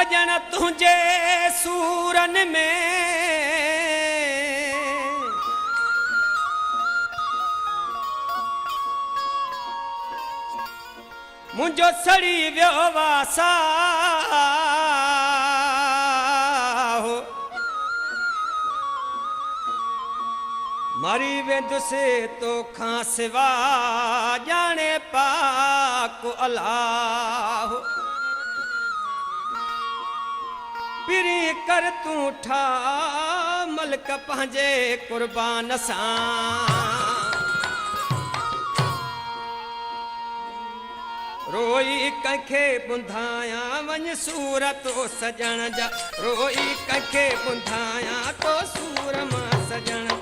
सजण तुझे सूरन में मुझो सड़ी वियो वासा हो मरी वेंदुसि तोखां सिवा ॼाणे पाक अलाह पिरी कर तूं ठा मलक पंहिंजे कुर्बान सां रोई कंहिंखे ॿुधायां वञ सूरत सजण जा रोई कंहिंखे ॿुधायां तो सूर मां सजण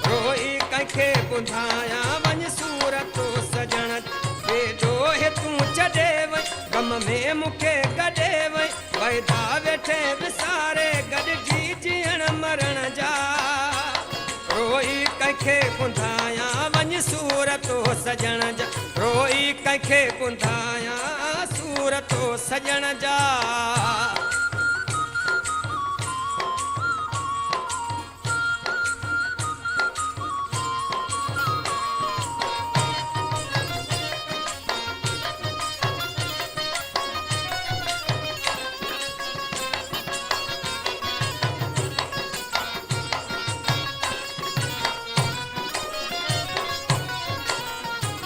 रोई कंहिंखे ॿुधायां वञ सूरत सजण ॾोहे तूं छॾे वई गम में मूंखे गॾे वई वैदा वेठे विसारे गॾिजी जीअण मरण जा रोई कंहिंखे ॿुधायां वञ सूरत सजण जा रोई कंहिंखे ॿुधायां सूरत सजण जा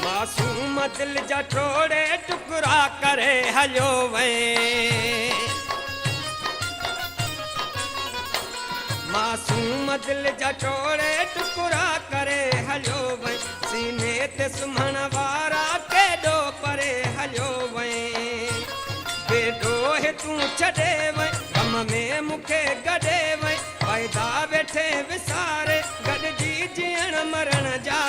मासूम दिल जा टोड़े टुकड़ा करे हलियो वए मासूम दिल जा टोड़े टुकड़ा करे हलियो वए सीने ते सुम्हण वारा केॾो परे हलियो वए बेॾोहे तूं छॾे वए गम में मूंखे गॾे वए वाइदा वेठे विसारे गॾिजी जीअण मरण जा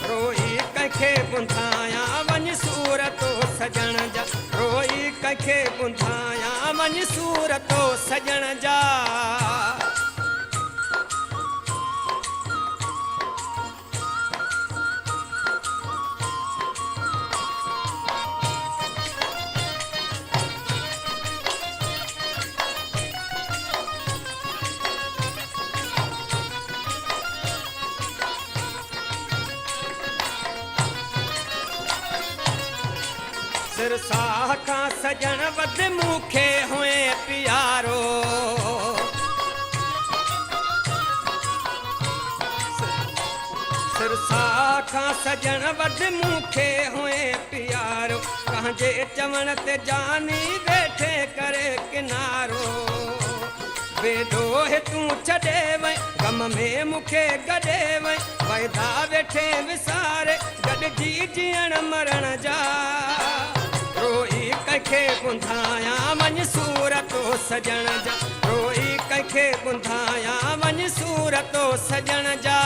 रोई कंहिंखे ॿुधायां वञ सूरत सजण जा रोई कंहिंखे ॿुधायां वञ सूरत सजण जा सिरसाह खां सजण वध मूंखे हुए प्यारो सिरसाह खां सजण वध मूंखे हुए प्यारो तव्हांजे चवण ते जानी वेठे करे किनारो बेॾोहे तूं छॾे वई गम में मूंखे गॾे वई वाइदा वेठे विसारे गॾिजी जीअण मरण जा रोई कंहिंखे ॿुधायां वञ सूरत सजण जा रोई कंहिंखे ॿुधायां वञ सूरत सजण जा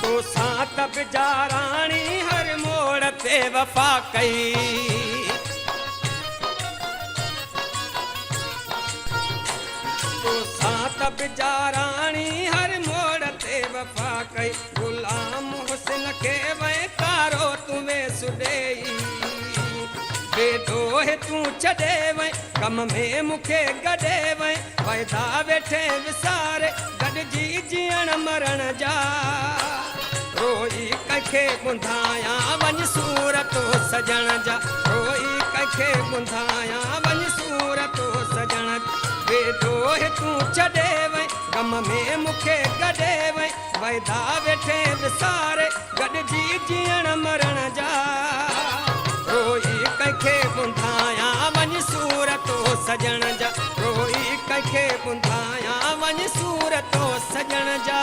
तोसां तब जाराणी हर मोड़ ते वफ़ा कई तोसां तब जाराणी हर मोड़ ते वफ़ा कई गुलाम हुस्न खे वकारो तूं सुॾेई बेॾोहे तूं छॾे वई कम में मूंखे गॾे वई वाइदा वेठे विसारे गॾिजी जीअण मरण जा रोई कंहिंखे ॿुधायां वञ सूरत सजण जा रोई कंहिंखे ॿुधायां वञ सूरत सजण बेॾोहे तूं छॾे वई गम में मूंखे गॾे वई वाइदा वेठे विसारे गॾिजी जीअण मरण जा रोई कंहिंखे ॿुधायां वञ सूरत सजण जा रोई कंहिंखे ॿुधायां वञ सूरत सजण जा